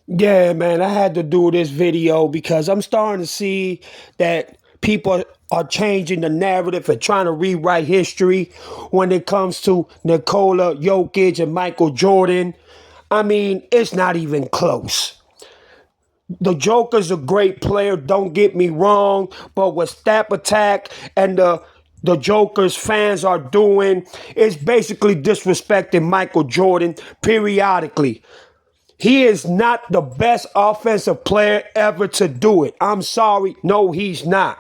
Yeah, man, I had to do this video because I'm starting to see that people are changing the narrative and trying to rewrite history when it comes to Nikola, Jokic, and Michael Jordan. I mean, it's not even close. The Joker's a great player, don't get me wrong, but what Stat Attack and the Joker's fans are doing is basically disrespecting Michael Jordan periodically. He is not the best offensive player ever to do it. I'm sorry. No, he's not.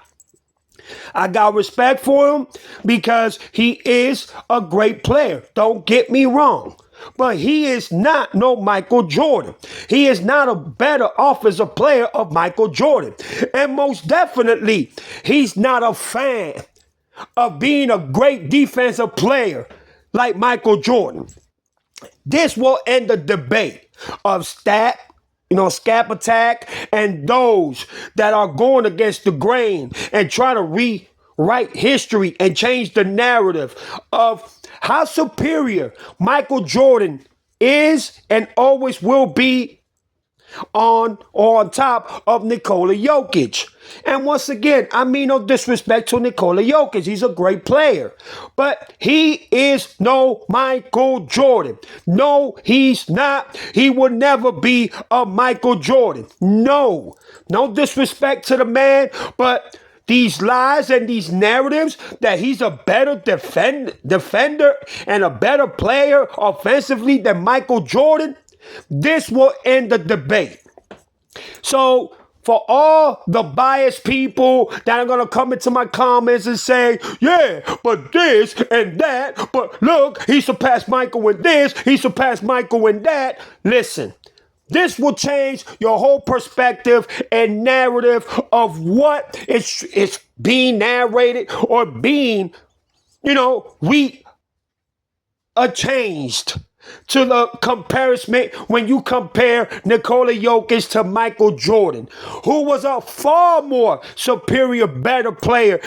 I got respect for him because he is a great player. Don't get me wrong. But he is not no Michael Jordan. He is not a better offensive player of Michael Jordan. And most definitely, he's not a fan of being a great defensive player like Michael Jordan. This will end the debate of Scap Attack, and those that are going against the grain and trying to rewrite history and change the narrative of how superior Michael Jordan is and always will be on top of Nikola Jokic. And once again, I mean no disrespect to Nikola Jokic. He's a great player. But he is no Michael Jordan. No, he's not. He will never be a Michael Jordan. No. No disrespect to the man, but these lies and these narratives that he's a better defender and a better player offensively than Michael Jordan, this will end the debate. So, for all the biased people that are going to come into my comments and say, yeah, but this and that, but look, he surpassed Michael in this, he surpassed Michael in that. Listen, this will change your whole perspective and narrative of what is being narrated or being, changed to the comparison when you compare Nikola Jokic to Michael Jordan, who was a far more superior, better player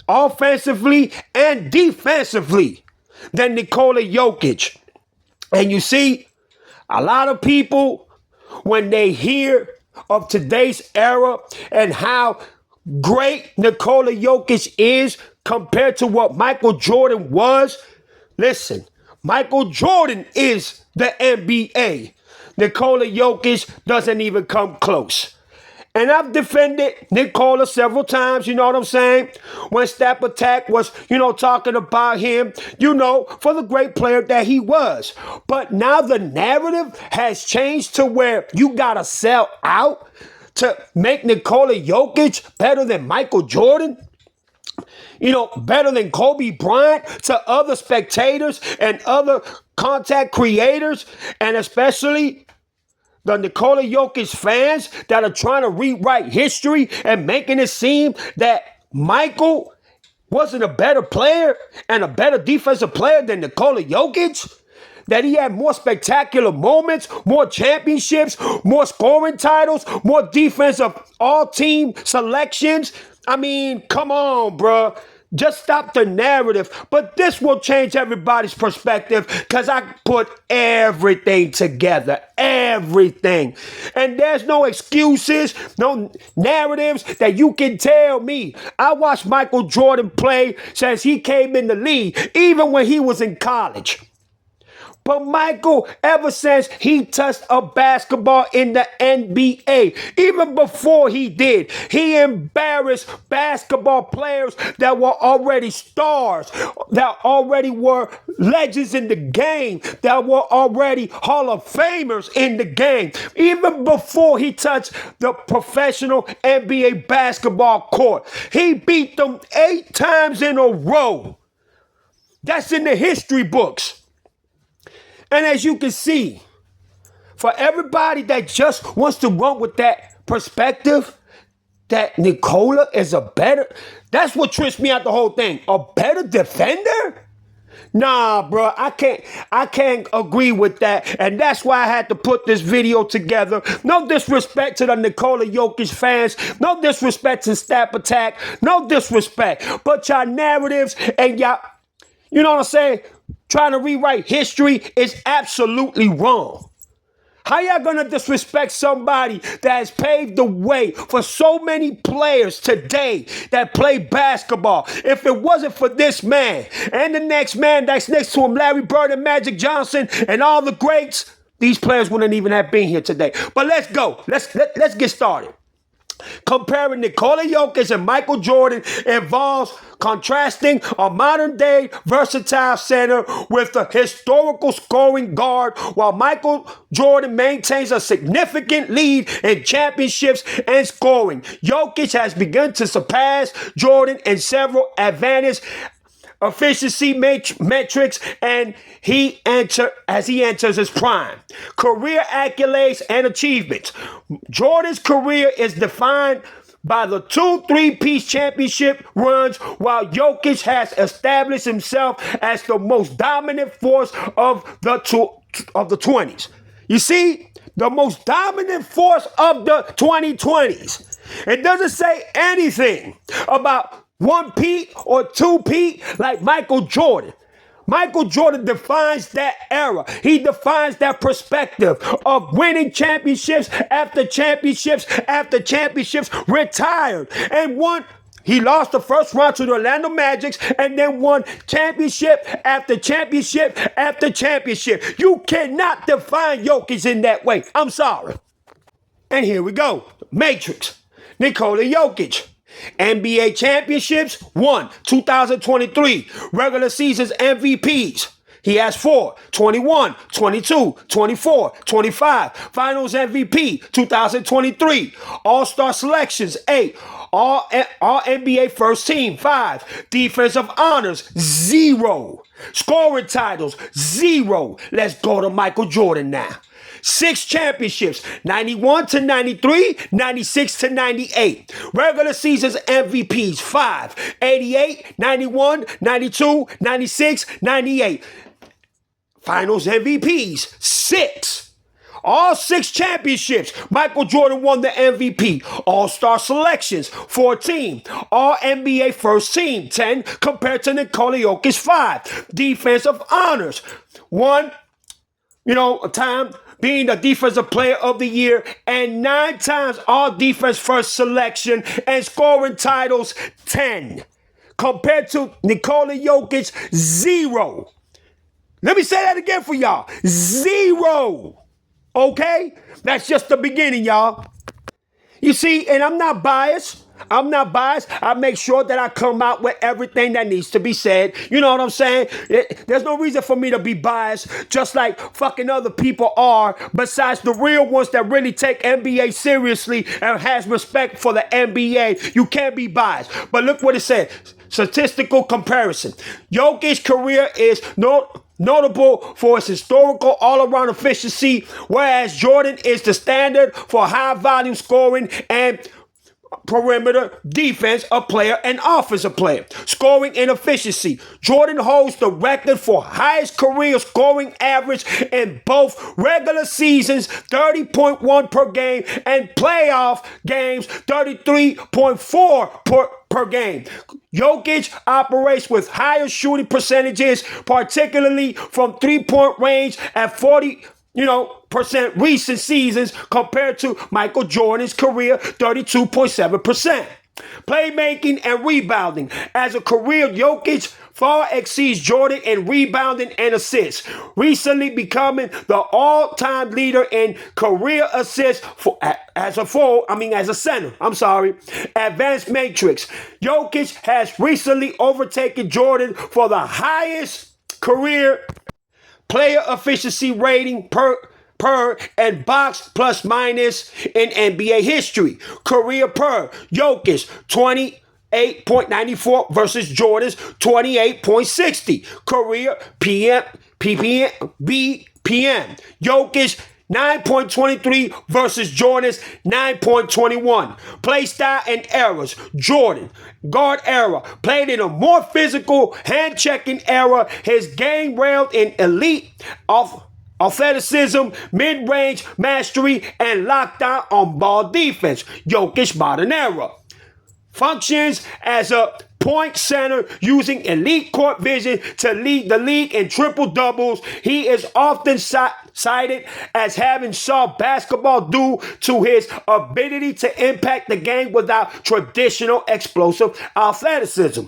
offensively and defensively than Nikola Jokic. And you see, a lot of people, when they hear of today's era and how great Nikola Jokic is compared to what Michael Jordan was, listen, Michael Jordan is the NBA. Nikola Jokic doesn't even come close. And I've defended Nikola several times, you know what I'm saying? When Stat Attack was, talking about him, for the great player that he was. But now the narrative has changed to where you gotta sell out to make Nikola Jokic better than Michael Jordan. Better than Kobe Bryant to other spectators and other contact creators, and especially the Nikola Jokic fans that are trying to rewrite history and making it seem that Michael wasn't a better player and a better defensive player than Nikola Jokic. That he had more spectacular moments, more championships, more scoring titles, more defensive all-team selections. I mean, come on, bro. Just stop the narrative. But this will change everybody's perspective because I put everything together. Everything. And there's no excuses, no narratives that you can tell me. I watched Michael Jordan play since he came in the league, even when he was in college. But Michael, ever since he touched a basketball in the NBA, even before he did, he embarrassed basketball players that were already stars, that already were legends in the game, that were already Hall of Famers in the game. Even before he touched the professional NBA basketball court, he beat them 8 times in a row. That's in the history books. And as you can see, for everybody that just wants to run with that perspective, that Nikola is that's what trips me out the whole thing. A better defender? Nah, bro, I can't agree with that. And that's why I had to put this video together. No disrespect to the Nikola Jokic fans. No disrespect to Stat Attack. No disrespect. But y'all narratives and y'all, you know what I'm saying? Trying to rewrite history is absolutely wrong. How y'all gonna disrespect somebody that has paved the way for so many players today that play basketball? If it wasn't for this man and the next man that's next to him, Larry Bird and Magic Johnson and all the greats, these players wouldn't even have been here today. But let's go. Let's get started. Comparing Nikola Jokic and Michael Jordan involves contrasting a modern-day versatile center with a historical scoring guard, while Michael Jordan maintains a significant lead in championships and scoring. Jokic has begun to surpass Jordan in several advantage efficiency metrics, and as he enters his prime. Career accolades and achievements. Jordan's career is defined by the 2 3-piece championship runs, while Jokic has established himself as the most dominant force of the 20s. You see, the most dominant force of the 2020s. It doesn't say anything about 1-peat or 2-peat like Michael Jordan. Michael Jordan defines that era. He defines that perspective of winning championships after championships after championships, retired and won. He lost the first round to the Orlando Magic and then won championship after championship after championship. You cannot define Jokic in that way. I'm sorry. And here we go. Matrix. Nikola Jokic. NBA championships, 1, 2023. Regular seasons MVPs. He has 4, 21, 22, 24, 25. Finals MVP, 2023. All-Star selections, 8. All NBA first team, 5. Defensive honors, 0. Scoring titles, 0. Let's go to Michael Jordan now. 6 championships, 91 to 93, 96 to 98. Regular seasons MVPs, 5, 88, 91, 92, 96, 98. Finals MVPs, 6. All 6 championships, Michael Jordan won the MVP. All-Star selections, 14. All NBA first team, 10, compared to Nikola Jokic, 5. Defensive honors, 1, a time being the defensive player of the year, and 9 times all defense first selection, and scoring titles, 10. Compared to Nikola Jokic, 0. Let me say that again for y'all. 0. Okay? That's just the beginning, y'all. You see, and I'm not biased. I make sure that I come out with everything that needs to be said. You know what I'm saying? There's no reason for me to be biased, just like fucking other people are, besides the real ones that really take NBA seriously and has respect for the NBA. You can't be biased. But look what it said. Statistical comparison. Jokic's career is notable for its historical all-around efficiency, whereas Jordan is the standard for high-volume scoring and perimeter defense, a player, and offensive player. Scoring and efficiency. Jordan holds the record for highest career scoring average in both regular seasons, 30.1 per game, and playoff games, 33.4 per game. Jokic operates with higher shooting percentages, particularly from three-point range at 40% recent seasons compared to Michael Jordan's career, 32.7%. Playmaking and rebounding. As a career, Jokic far exceeds Jordan in rebounding and assists, recently becoming the all-time leader in career assists as a center. Advanced matrix. Jokic has recently overtaken Jordan for the highest career player efficiency rating per and box plus minus in NBA history. Career per. Jokic 28.94 versus Jordan's 28.60. Career BPM. Jokic 9.23 versus Jordan's 9.21. Play style and errors. Jordan, guard era, played in a more physical hand-checking era. His game railed in elite athleticism, mid-range mastery, and lockdown on ball defense. Jokic modern era. Functions as a point center using elite court vision to lead the league in triple doubles. He is often cited as having soft basketball due to his ability to impact the game without traditional explosive athleticism.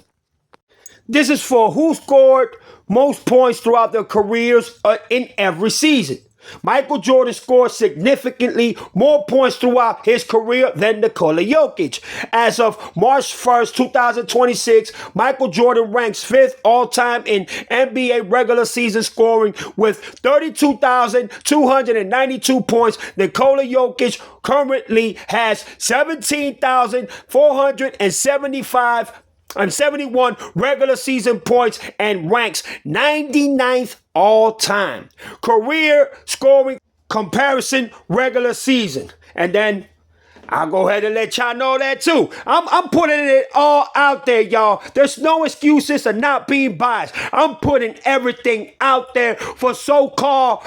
This is for who scored most points throughout their careers in every season. Michael Jordan scored significantly more points throughout his career than Nikola Jokic. As of March 1st, 2026, Michael Jordan ranks 5th all-time in NBA regular season scoring with 32,292 points. Nikola Jokic currently has 71 regular season points and ranks 99th all time. Career scoring comparison regular season. And then I'll go ahead and let y'all know that too. I'm putting it all out there, y'all. There's no excuses of not being biased. I'm putting everything out there for so-called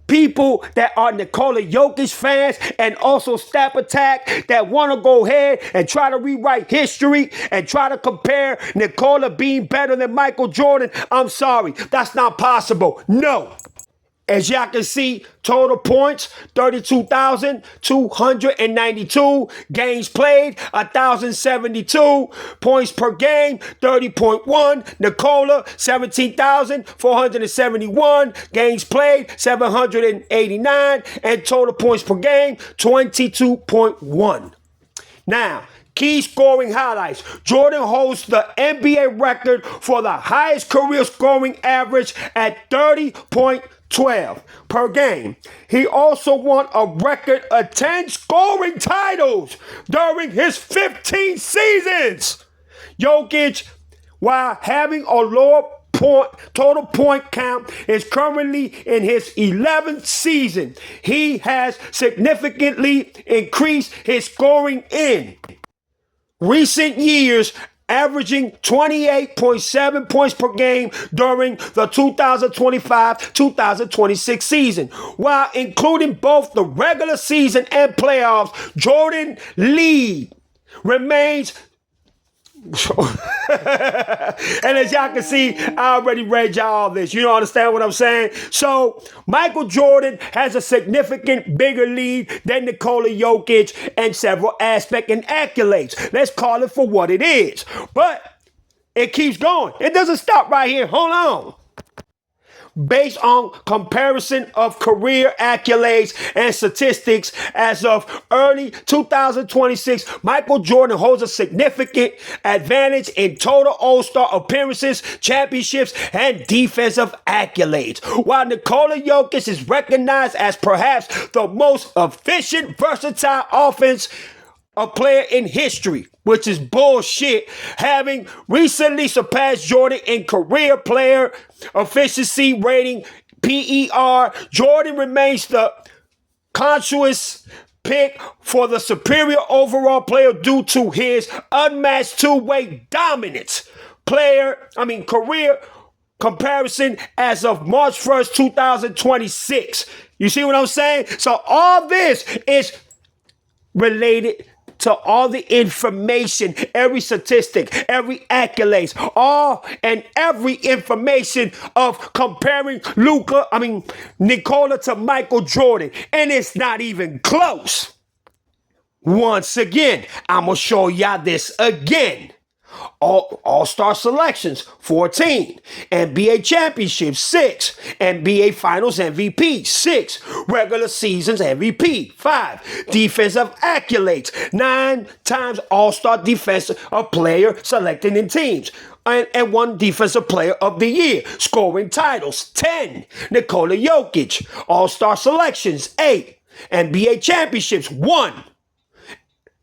people that are Nikola Jokic fans and also Stat Attack that want to go ahead and try to rewrite history and try to compare Nikola being better than Michael Jordan. I'm sorry, that's not possible. No. As y'all can see, total points, 32,292. Games played, 1,072. Points per game, 30.1. Nikola, 17,471. Games played, 789. And total points per game, 22.1. Now, key scoring highlights. Jordan holds the NBA record for the highest career scoring average at 30.12 per game. He also won a record of 10 scoring titles during his 15 seasons. Jokic, while having a lower total point count, is currently in his 11th season. He has significantly increased his scoring in recent years, averaging 28.7 points per game during the 2025-2026 season. While including both the regular season and playoffs, Jordan's lead remains. And as y'all can see, I already read y'all all this. You don't understand what I'm saying? So Michael Jordan has a significant bigger lead than Nikola Jokic in several aspects and accolades. Let's call it for what it is. But it keeps going. It doesn't stop right here. Hold on. Based on comparison of career accolades and statistics as of early 2026, Michael Jordan holds a significant advantage in total All-Star appearances, championships, and defensive accolades. While Nikola Jokic is recognized as perhaps the most efficient, versatile a player in history, which is bullshit, having recently surpassed Jordan in career player efficiency rating, PER. Jordan remains the consensus pick for the superior overall player due to his unmatched two-way dominance. Career comparison as of March 1st, 2026. You see what I'm saying? So all this is related to all the information, every statistic, every accolades, all and every information of comparing Nikola to Michael Jordan. And it's not even close. Once again, I'm going to show y'all this again. All-Star selections, 14. NBA championships, 6. NBA Finals MVP, 6. Regular seasons MVP, 5. Defensive accolades, 9 times All-Star defensive player selected in teams. And 1 defensive player of the year. Scoring titles, 10. Nikola Jokic. All-Star selections, 8. NBA championships, 1.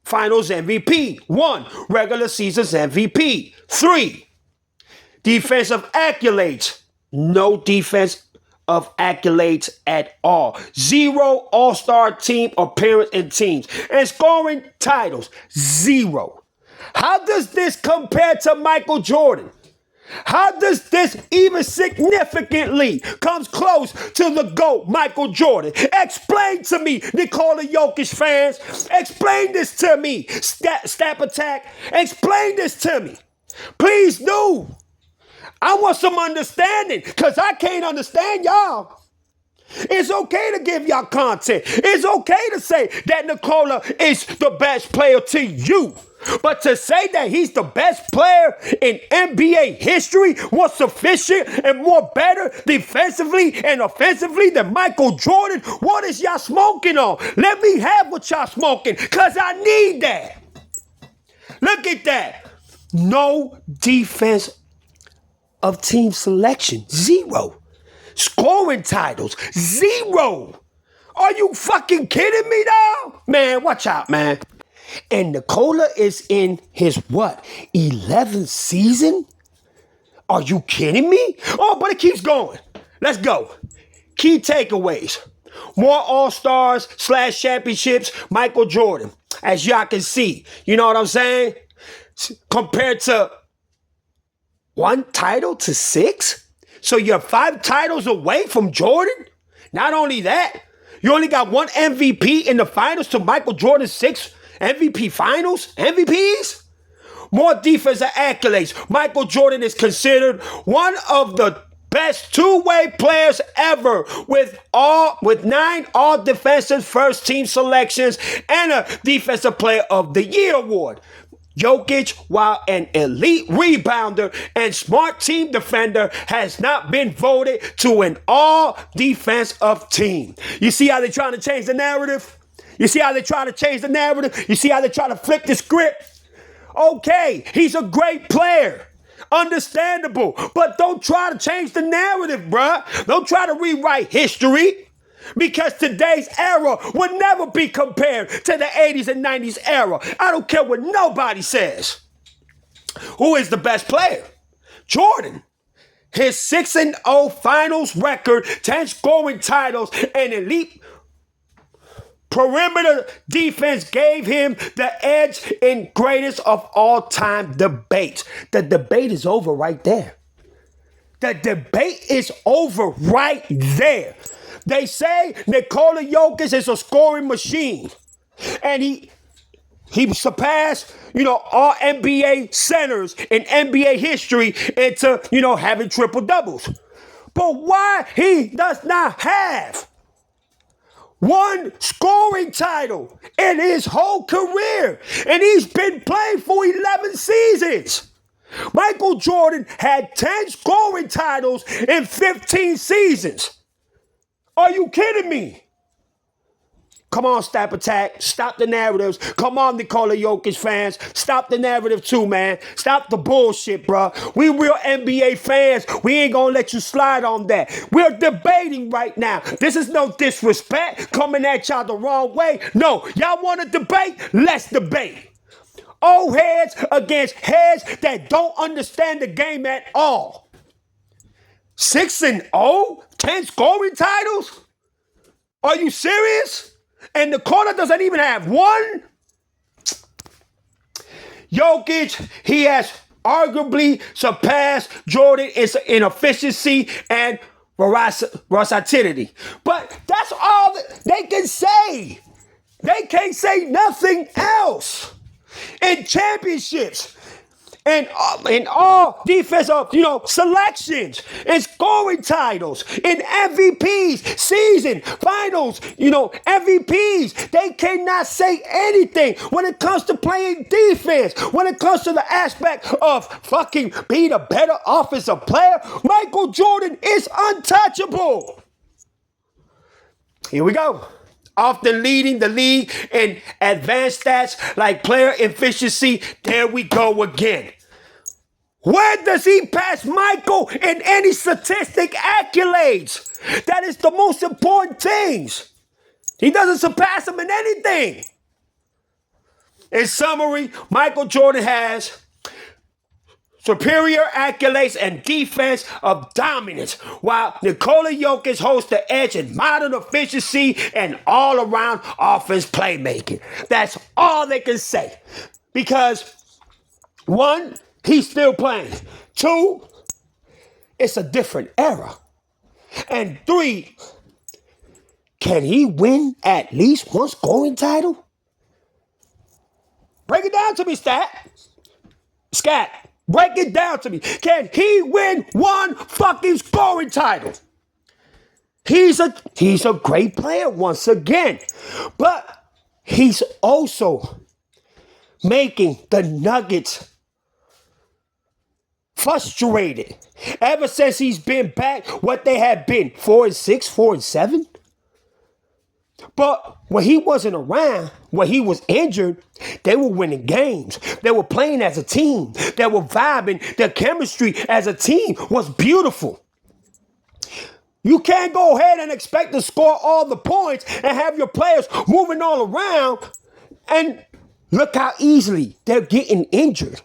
Finals MVP, 1. Regular seasons MVP, 3. Defensive accolades, no defense of accolades at all. 0 All-Star team appearance in teams. And scoring titles, 0. How does this compare to Michael Jordan? How does this even significantly comes close to the GOAT, Michael Jordan? Explain to me, Nikola Jokic fans. Explain this to me, Stat Attack. Explain this to me. Please do. I want some understanding because I can't understand y'all. It's okay to give y'all content. It's okay to say that Nikola is the best player to you. But to say that he's the best player in NBA history, more sufficient and more better defensively and offensively than Michael Jordan, what is y'all smoking on? Let me have what y'all smoking, because I need that. Look at that. No defense of team selection. 0. Scoring titles. 0. Are you fucking kidding me, dog? Man, watch out, man. And Nikola is in his what? 11th season? Are you kidding me? Oh, but it keeps going. Let's go. Key takeaways. More All-Stars / championships, Michael Jordan. As y'all can see. You know what I'm saying? Compared to 1 title to 6? So you're 5 titles away from Jordan? Not only that, you only got 1 MVP in the finals to Michael Jordan's 6 MVP finals? MVPs? More defensive accolades. Michael Jordan is considered one of the best two-way players ever with 9 all-defensive first-team selections and a Defensive Player of the Year award. Jokic, while an elite rebounder and smart team defender, has not been voted to an all-defensive team. You see how they're trying to change the narrative? You see how they try to change the narrative? You see how they try to flip the script? Okay, he's a great player. Understandable. But don't try to change the narrative, bruh. Don't try to rewrite history. Because today's era would never be compared to the 80s and 90s era. I don't care what nobody says. Who is the best player? Jordan. His 6-0 finals record, 10 scoring titles, and elite perimeter defense gave him the edge in greatest of all time debates. The debate is over right there. The debate is over right there. They say Nikola Jokic is a scoring machine. And he surpassed, all NBA centers in NBA history into, having triple doubles. But why he does not have 1 scoring title in his whole career. And he's been playing for 11 seasons. Michael Jordan had 10 scoring titles in 15 seasons. Are you kidding me? Come on, Stap Attack. Stop the narratives. Come on, Nikola Jokic fans. Stop the narrative too, man. Stop the bullshit, bro. We real NBA fans. We ain't gonna let you slide on that. We're debating right now. This is no disrespect coming at y'all the wrong way. No, y'all want to debate? Let's debate. Old heads against heads that don't understand the game at all. 6-0? 10 scoring titles? Are you serious? And Nikola doesn't even have 1? Jokic, he has arguably surpassed Jordan in efficiency and versatility. But that's all they can say. They can't say nothing else. In championships, and in all defensive, selections, and scoring titles, in MVPs, season, finals, MVPs. They cannot say anything when it comes to playing defense, when it comes to the aspect of fucking being a better offensive player. Michael Jordan is untouchable. Here we go. Often leading the league in advanced stats like player efficiency. There we go again. Where does he pass Michael in any statistic accolades? That is the most important things. He doesn't surpass him in anything. In summary, Michael Jordan has superior accolades and defense of dominance, while Nikola Jokic holds the edge in modern efficiency and all-around offense playmaking. That's all they can say. Because 1, he's still playing. 2, it's a different era. And 3, can he win at least 1 scoring title? Break it down to me, Scat. Break it down to me. Can he win one fucking scoring title? He's a great player once again. But he's also making the Nuggets frustrated. Ever since he's been back, what they have been, 4-6, 4-7. But when he wasn't around, when he was injured, they were winning games. They were playing as a team. They were vibing. Their chemistry as a team was beautiful. You can't go ahead and expect to score all the points and have your players moving all around and look how easily they're getting injured.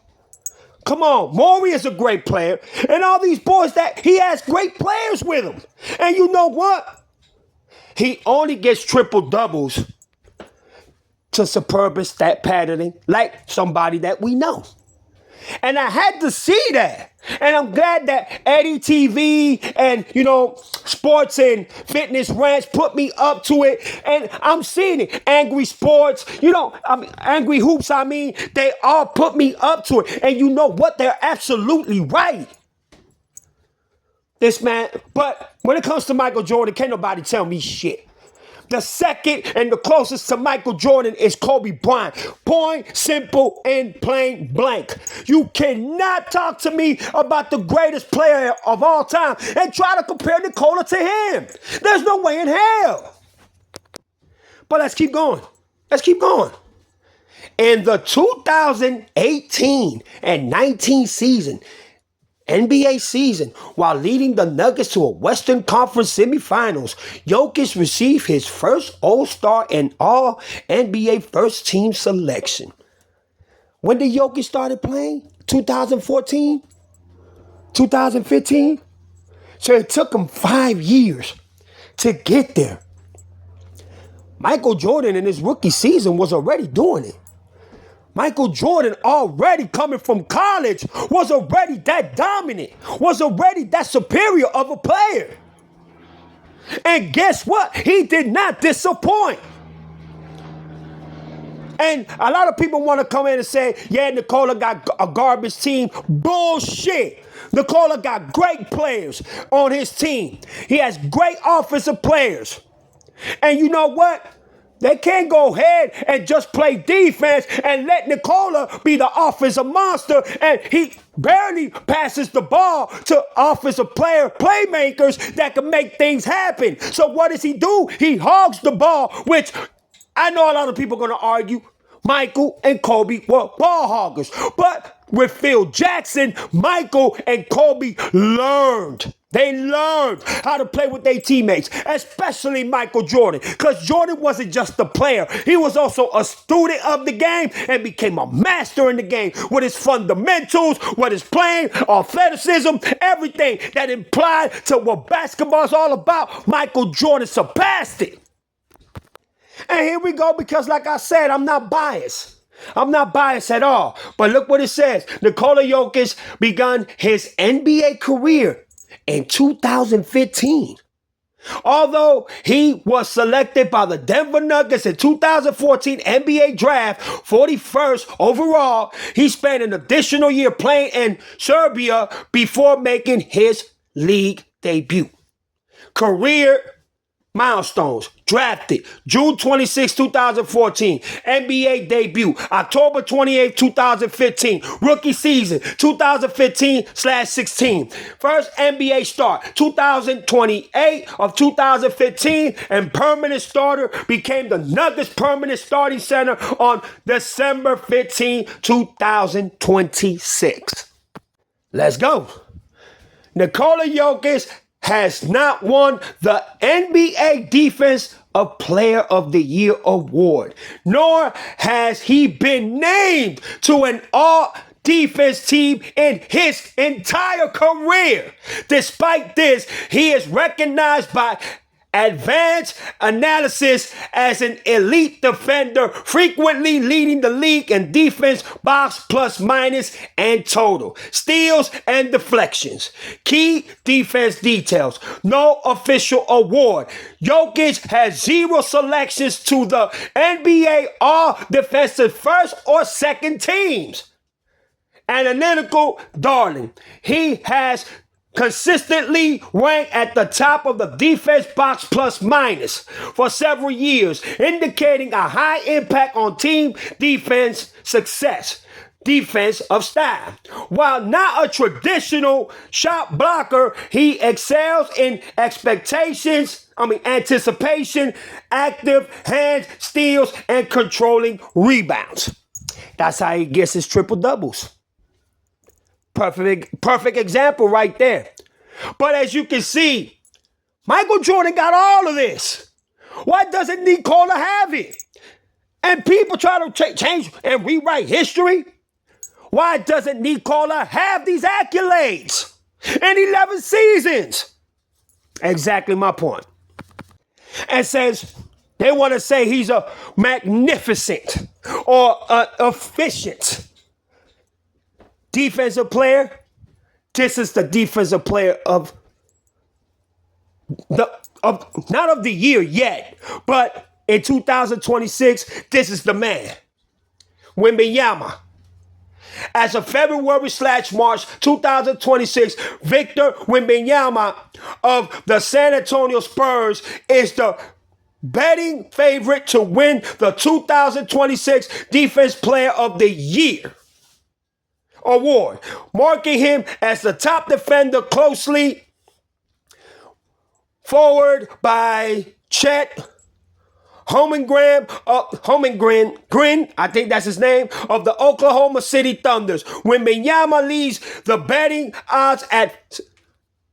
Come on, Maury is a great player, and all these boys that he has great players with him. And you know what? He only gets triple doubles to superb stat patterning like somebody that we know. And I had to see that. And I'm glad that Eddie TV and, sports and fitness rants put me up to it. And I'm seeing it. Angry Sports, Angry Hoops, they all put me up to it. And you know what? They're absolutely right. This man, but when it comes to Michael Jordan, can't nobody tell me shit. The second and the closest to Michael Jordan is Kobe Bryant. Point, simple, and plain blank. You cannot talk to me about the greatest player of all time and try to compare Nikola to him. There's no way in hell. But let's keep going. In the 2018 and 19 season, NBA season, while leading the Nuggets to a Western Conference semifinals, Jokic received his first All-Star and All-NBA first team selection. When did Jokic started playing? 2014? 2015? So it took him 5 years to get there. Michael Jordan in his rookie season was already doing it. Michael Jordan, already coming from college, was already that dominant, was already that superior of a player. And guess what? He did not disappoint. And a lot of people want to come in and say, yeah, Nikola got a garbage team. Bullshit. Nikola got great players on his team. He has great offensive players. And you know what? They can't go ahead and just play defense and let Nikola be the offensive monster, and he barely passes the ball to offensive playmakers that can make things happen. So what does he do? He hogs the ball, which I know a lot of people are going to argue Michael and Kobe were ball hoggers. But with Phil Jackson, Michael and Kobe learned. They learned how to play with their teammates, especially Michael Jordan, because Jordan wasn't just a player. He was also a student of the game and became a master in the game with his fundamentals, with his playing, athleticism, everything that implied to what basketball is all about. Michael Jordan surpassed it. And here we go, because like I said, I'm not biased. I'm not biased at all. But look what it says. Nikola Jokic begun his NBA career in 2015. Although he was selected by the Denver Nuggets in 2014 NBA draft, 41st overall, he spent an additional year playing in Serbia before making his league debut. Career milestones: drafted June 26, 2014. NBA debut October 28, 2015. Rookie season 2015/16. First NBA start 2028 of 2015, and permanent starter, became the Nuggets permanent starting center on December 15, 2026. Let's go. Nikola Jokic has not won the NBA Defensive Player of the Year award, nor has he been named to an all-defense team in his entire career. Despite this, he is recognized by advanced analysis as an elite defender, frequently leading the league in defense, box plus minus, and total steals and deflections. Key defense details: no official award. Jokic has 0 selections to the NBA All Defensive First or Second teams. analytical darling. He has consistently ranked at the top of the defense box plus minus for several years, indicating a high impact on team defense success. Defense of style. While not a traditional shot blocker, he excels in anticipation, active hand steals, and controlling rebounds. That's how he gets his triple doubles. Perfect example right there. But as you can see, Michael Jordan got all of this. Why doesn't Nikola have it? And people try to change and rewrite history. Why doesn't Nikola have these accolades in 11 seasons? Exactly my point. And says they want to say he's a magnificent or efficient defensive player. This is the defensive player of not of the year yet, but in 2026, this is the man. Wembanyama. As of February/March 2026, Victor Wembanyama of the San Antonio Spurs is the betting favorite to win the 2026 Defense Player of the Year award, marking him as the top defender, closely followed by Chet Holmgren, I think that's his name, of the Oklahoma City Thunders. When Wembanyama leads the betting odds at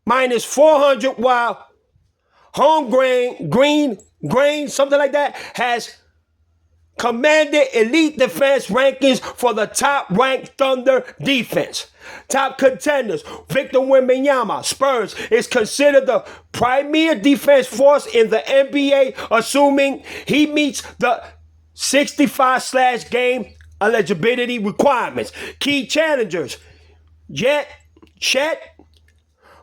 minus 400, while Green, something like that, has commanded elite defense rankings for the top-ranked Thunder defense. Top contenders, Victor Wembanyama, Spurs, is considered the premier defense force in the NBA, assuming he meets the 65/game eligibility requirements. Key challengers, Chet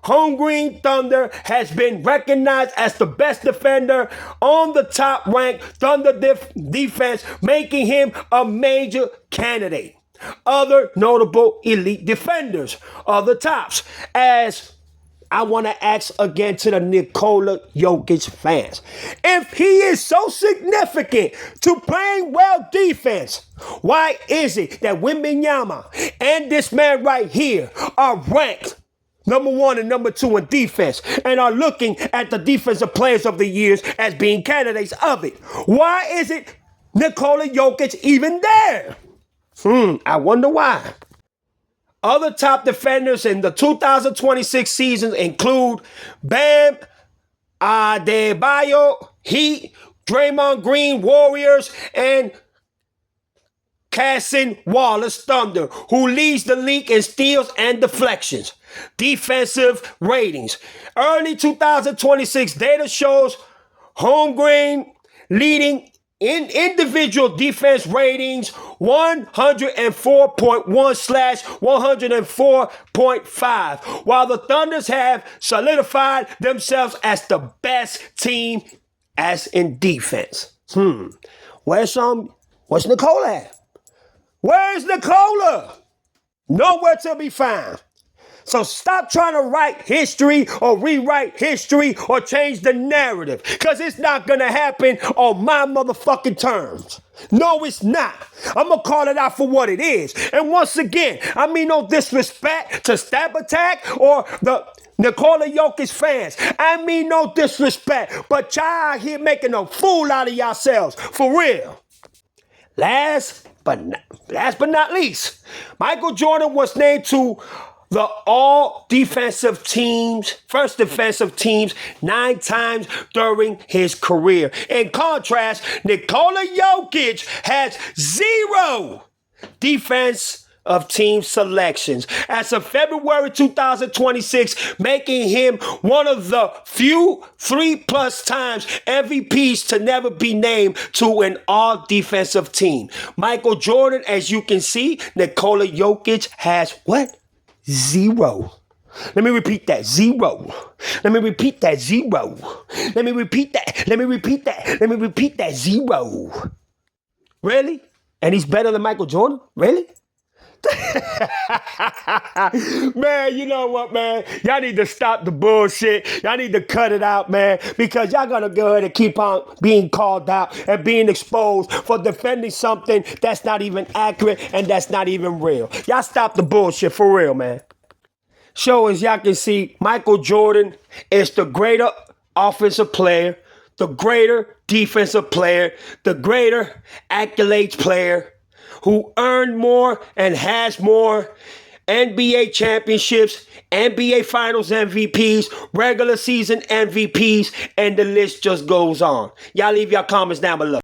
Holmgren Thunder has been recognized as the best defender on the top-ranked Thunder defense, making him a major candidate. Other notable elite defenders are the tops. As I want to ask again to the Nikola Jokic fans, if he is so significant to playing well defense, why is it that Wembanyama and this man right here are ranked number 1 and number 2 in defense and are looking at the defensive players of the years as being candidates of it? Why is it Nikola Jokic even there? I wonder why. Other top defenders in the 2026 season include Bam Adebayo, Heat, Draymond Green, Warriors, and Cason Wallace, Thunder, who leads the league in steals and deflections. Defensive ratings. Early 2026 data shows Holmgren leading in individual defense ratings 104.1/104.5, while the Thunders have solidified themselves as the best team as in defense. What's Nikola at? Where's Nikola? Nowhere to be found. So stop trying to write history or rewrite history or change the narrative, because it's not going to happen on my motherfucking terms. No, it's not. I'm going to call it out for what it is. And once again, I mean no disrespect to Stab Attack or the Nikola Jokic fans. I mean no disrespect, but y'all out here making a fool out of yourselves. For real. Last but not least, Michael Jordan was named to the first defensive teams 9 times during his career. In contrast, Nikola Jokic has 0 defense of team selections as of February 2026, making him one of the few 3+ times MVPs to never be named to an all-defensive team. Michael Jordan, as you can see, Nikola Jokic has what? 0. Let me repeat that. 0. Let me repeat that. 0. Let me repeat that. Let me repeat that. Let me repeat that. 0. Really? And he's better than Michael Jordan? Really? Man, you know what, man? Y'all need to stop the bullshit. Y'all need to cut it out, man, because y'all gonna go ahead and keep on being called out and being exposed for defending something that's not even accurate and that's not even real. Y'all stop the bullshit for real, man. So as y'all can see, Michael Jordan is the greater offensive player, the greater defensive player, the greater accolades player, who earned more and has more NBA championships, NBA Finals MVPs, regular season MVPs, and the list just goes on. Y'all leave your comments down below.